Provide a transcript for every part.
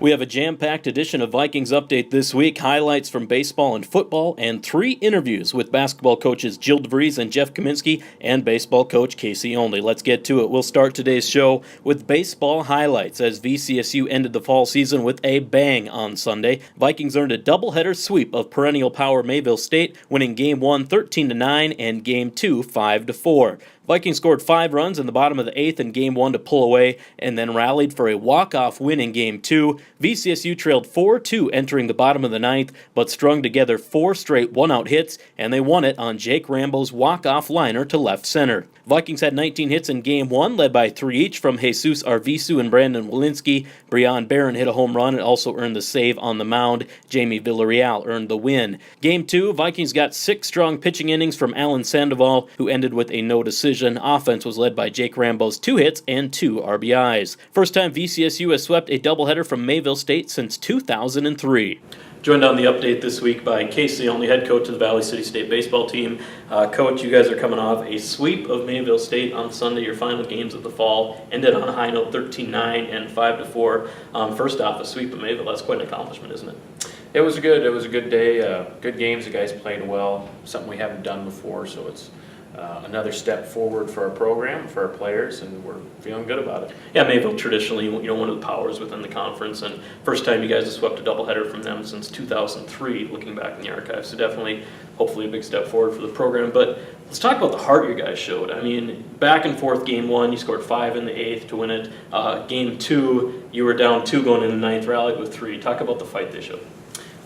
We have a jam-packed edition of Vikings Update this week, highlights from baseball and football, and 3 interviews with basketball coaches Jill DeVries and Jeff Kaminsky and baseball coach Casey Only. Let's get to it. We'll start today's show with baseball highlights as VCSU ended the fall season with a bang on Sunday. Vikings earned a doubleheader sweep of perennial power Mayville State, winning Game 1 13-9 and Game 2 5-4. Vikings scored 5 runs in the bottom of the 8th in Game 1 to pull away, and then rallied for a walk-off win in Game 2. VCSU trailed 4-2 entering the bottom of the 9th, but strung together 4 straight one-out hits, and they won it on Jake Rambo's walk-off liner to left center. Vikings had 19 hits in Game 1, led by 3 each from Jesus Arvizu and Brandon Walensky. Breon Barron hit a home run and also earned the save on the mound. Jamie Villarreal earned the win. Game 2, Vikings got 6 strong pitching innings from Alan Sandoval, who ended with a no decision. Offense was led by Jake Rambo's 2 hits and 2 RBIs. First time VCSU has swept a doubleheader from Mayville State since 2003. Joined on the update this week by Casey Only, head coach of the Valley City State baseball team. Coach, you guys are coming off a sweep of Mayville State on Sunday. Your final games of the fall ended on a high note, 13-9 and 5-4. First off, a sweep of Mayville, that's quite an accomplishment, isn't it? It was good. It was a good day. Good games. The guys played well. Something we haven't done before, so it's another step forward for our program, for our players, and we're feeling good about it. Yeah, Mayville traditionally, one of the powers within the conference, and first time you guys have swept a doubleheader from them since 2003, looking back in the archives. So definitely, hopefully a big step forward for the program. But let's talk about the heart you guys showed. I mean, back and forth Game 1, you scored 5 in the 8th to win it. Game 2, you were down 2 going in the 9th, rallied with 3. Talk about the fight they showed.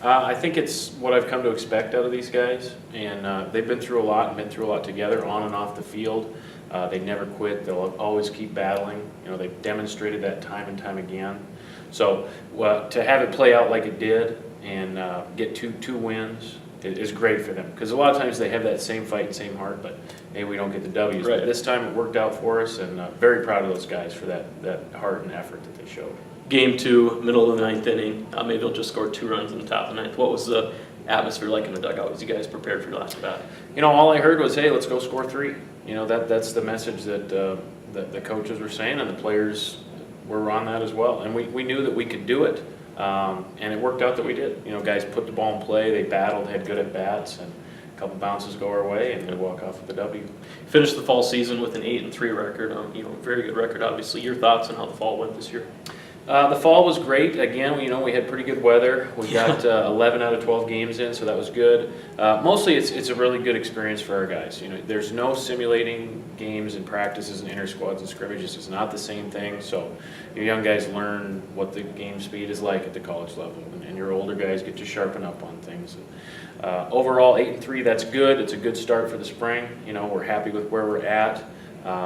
I think it's what I've come to expect out of these guys, and they've been through a lot and been through a lot together on and off the field. They never quit. They'll always keep battling. They've demonstrated that time and time again. So to have it play out like it did and get two wins is great for them, because a lot of times they have that same fight and same heart, but hey, we don't get the W's. Right. But this time it worked out for us, and very proud of those guys for that heart and effort that they showed. Game 2, middle of the 9th inning, Mayville just scored 2 runs in the top of the 9th. What was the atmosphere like in the dugout as you guys prepared for your last bat? All I heard was, hey, let's go score 3. That's the message that the coaches were saying, and the players were on that as well. And we knew that we could do it, and it worked out that we did. Guys put the ball in play, they battled, had good at-bats, and a couple bounces go our way, and they walk off with the W. Finished the fall season with an 8-3 record. Very good record, obviously. Your thoughts on how the fall went this year? The fall was great. Again, we had pretty good weather. We got 11 out of 12 games in, so that was good. Mostly, it's a really good experience for our guys. There's no simulating games and practices and inter-squads and scrimmages. It's not the same thing. So your young guys learn what the game speed is like at the college level, and your older guys get to sharpen up on things. Overall, 8-3, that's good. It's a good start for the spring. We're happy with where we're at.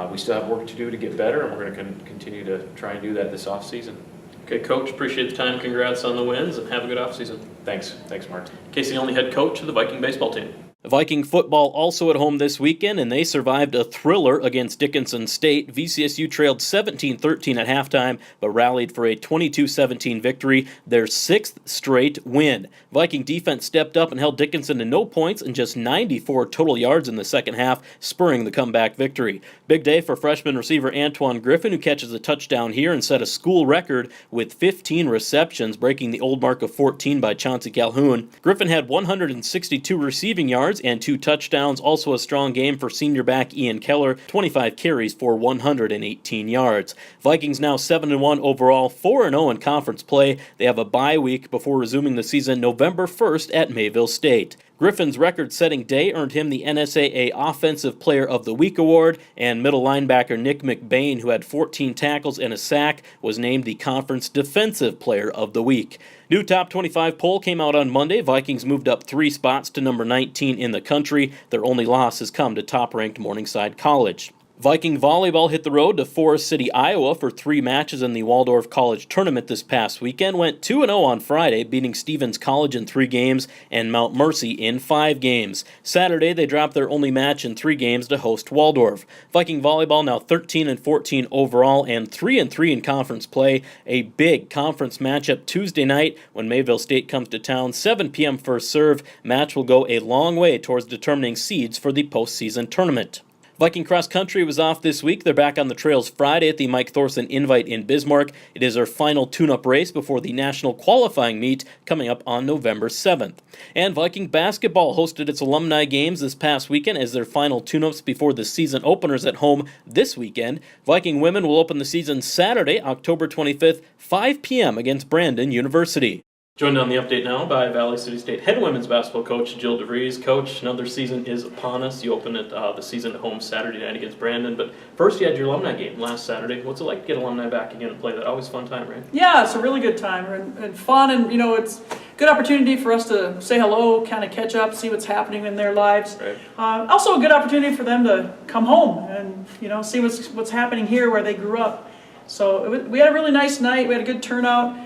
We still have work to do to get better, and we're going to continue to try and do that this off season. Okay, Coach, appreciate the time. Congrats on the wins, and have a good offseason. Thanks, Mark. Casey Only, head coach of the Viking baseball team. Viking football also at home this weekend, and they survived a thriller against Dickinson State. VCSU trailed 17-13 at halftime, but rallied for a 22-17 victory, their 6th straight win. Viking defense stepped up and held Dickinson to no points and just 94 total yards in the second half, spurring the comeback victory. Big day for freshman receiver Antoine Griffin, who catches a touchdown here and set a school record with 15 receptions, breaking the old mark of 14 by Chauncey Calhoun. Griffin had 162 receiving yards and 2 touchdowns. Also a strong game for senior back Ian Keller, 25 carries for 118 yards. Vikings now 7-1 overall, 4-0 in conference play. They have a bye week before resuming the season November 1st at Mayville State. Griffin's record-setting day earned him the NSAA Offensive Player of the Week award, and middle linebacker Nick McBain, who had 14 tackles and a sack, was named the Conference Defensive Player of the Week. New top 25 poll came out on Monday. Vikings moved up 3 spots to number 19 in the country. Their only loss has come to top-ranked Morningside College. Viking volleyball hit the road to Forest City, Iowa for 3 matches in the Waldorf College Tournament this past weekend. Went 2-0 on Friday, beating Stevens College in 3 games and Mount Mercy in 5 games. Saturday, they dropped their only match in 3 games to host Waldorf. Viking volleyball now 13-14 overall and 3-3 in conference play. A big conference matchup Tuesday night when Mayville State comes to town. 7 p.m. first serve. Match will go a long way towards determining seeds for the postseason tournament. Viking cross country was off this week. They're back on the trails Friday at the Mike Thorson Invite in Bismarck. It is their final tune-up race before the national qualifying meet coming up on November 7th. And Viking basketball hosted its alumni games this past weekend as their final tune-ups before the season openers at home this weekend. Viking women will open the season Saturday, October 25th, 5 p.m. against Brandon University. Joined on the update now by Valley City State head women's basketball coach Jill DeVries. Coach, another season is upon us. You opened the season at home Saturday night against Brandon, but first you had your alumni game last Saturday. What's it like to get alumni back again and play that? Always a fun time, right? Yeah, it's a really good time and fun, and it's a good opportunity for us to say hello, kind of catch up, see what's happening in their lives. Right. Also a good opportunity for them to come home and see what's happening here where they grew up. So we had a really nice night. We had a good turnout.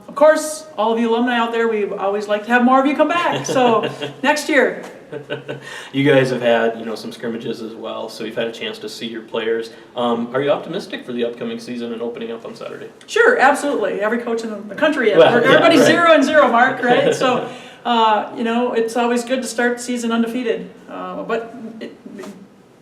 Of course, all of you alumni out there, we always like to have more of you come back. So next year. You guys have had, some scrimmages as well, so you've had a chance to see your players. Are you optimistic for the upcoming season and opening up on Saturday? Sure, absolutely. Every coach in the country is. Well, everybody's right. 0-0, Mark, right? So, it's always good to start the season undefeated.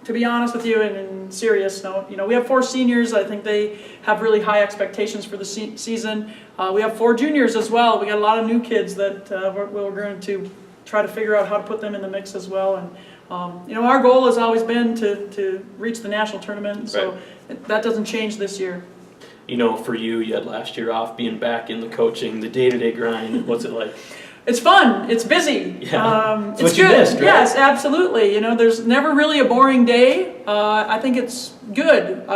To be honest with you and in serious note, we have 4 seniors. I think they have really high expectations for the season. We have 4 juniors as well. We got a lot of new kids that we're going to try to figure out how to put them in the mix as well. And our goal has always been to reach the national tournament, so right. That doesn't change this year. For you had last year off, being back in the coaching, the day-to-day grind. What's it like? It's fun. It's busy. Yeah. It's what good. You missed, right? Yes, absolutely. There's never really a boring day. I think it's good.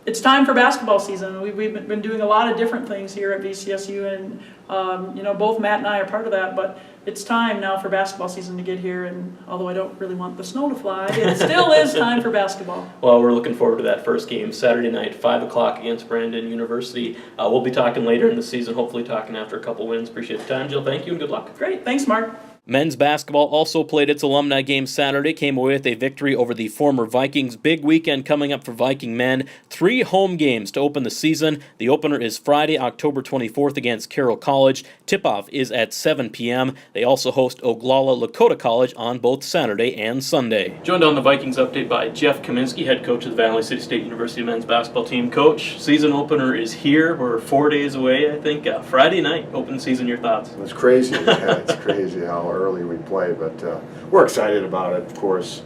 It's time for basketball season. We've been doing a lot of different things here at VCSU, and both Matt and I are part of that. But it's time now for basketball season to get here. And although I don't really want the snow to fly, it still is time for basketball. Well, we're looking forward to that first game Saturday night, 5 o'clock against Brandon University. We'll be talking later in the season, hopefully talking after a couple wins. Appreciate the time, Jill. Thank you and good luck. Great. Thanks, Mark. Men's basketball also played its alumni game Saturday, came away with a victory over the former Vikings. Big weekend coming up for Viking men. 3 home games to open the season. The opener is Friday, October 24th against Carroll College. Tip-off is at 7 p.m. They also host Oglala Lakota College on both Saturday and Sunday. Joined on the Vikings update by Jeff Kaminsky, head coach of the Valley City State University men's basketball team. Coach, season opener is here. We're 4 days away, I think. Friday night, open season. Your thoughts? It's crazy. Yeah, it's crazy how early we play, but we're excited about it, of course.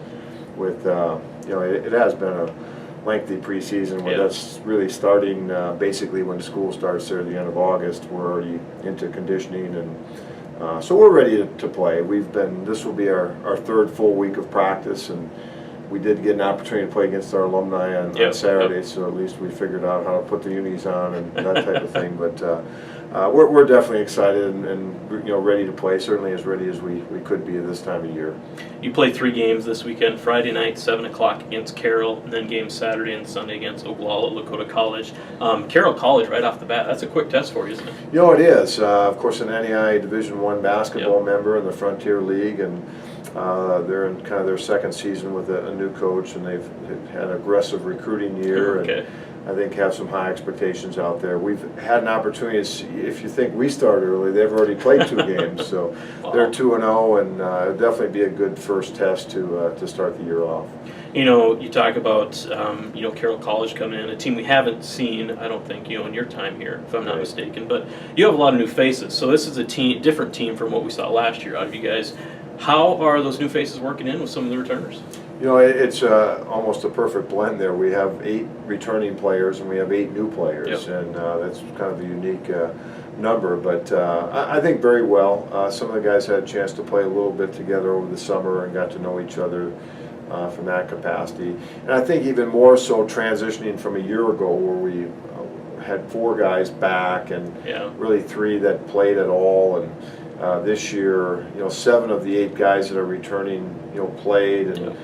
With it has been a lengthy preseason. Where that's really starting basically when school starts there at the end of August. We're already into conditioning, and so we're ready to play. This will be our 3rd full week of practice, and we did get an opportunity to play against our alumni on Saturday, so at least we figured out how to put the unis on and that type of thing. But we're definitely excited and ready to play. Certainly as ready as we could be at this time of year. You play 3 games this weekend. Friday night, 7 o'clock against Carroll, and then games Saturday and Sunday against Oglala Lakota College. Carroll College right off the bat. That's a quick test for you, isn't it? It is. Of course, an NEI Division I basketball member in the Frontier League, and they're in kind of their 2nd season with a new coach, and they've had an aggressive recruiting year. Okay. And I think have some high expectations out there. We've had an opportunity to see, if you think we started early, they've already played 2 games, so wow. They're 2-0, and it'll definitely be a good first test to start the year off. You talk about Carroll College coming in, a team we haven't seen, I don't think, in your time here, if I'm not mistaken. But you have a lot of new faces, so this is a different team from what we saw last year out of you guys. How are those new faces working in with some of the returners? It's almost a perfect blend there. We have 8 returning players and we have 8 new players, and that's kind of a unique number. But I think very well. Some of the guys had a chance to play a little bit together over the summer and got to know each other from that capacity. And I think even more so transitioning from a year ago where we had 4 guys back and really 3 that played at all. And this year, 7 of the 8 guys that are returning, played, and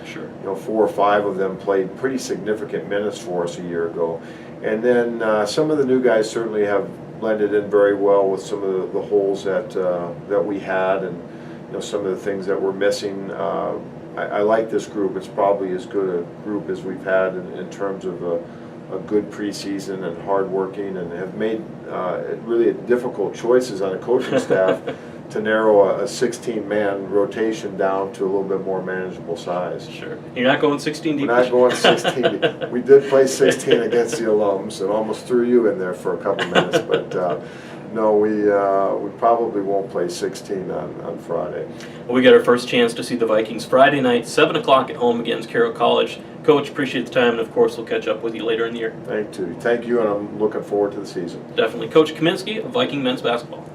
4 or 5 of them played pretty significant minutes for us a year ago. And then some of the new guys certainly have blended in very well with some of the holes that we had, and some of the things that we're missing. I like this group. It's probably as good a group as we've had in terms of a good preseason and hardworking, and have made really difficult choices on a coaching staff to narrow a 16-man rotation down to a little bit more manageable size. Sure. You're not going 16 deep. We're not going 16 deep. We did play 16 against the alums and almost threw you in there for a couple minutes, but no, we probably won't play 16 on Friday. Well, we got our first chance to see the Vikings Friday night, 7 o'clock at home against Carroll College. Coach, appreciate the time, and of course, we'll catch up with you later in the year. Thank you, and I'm looking forward to the season. Definitely. Coach Kaminsky of Viking men's basketball.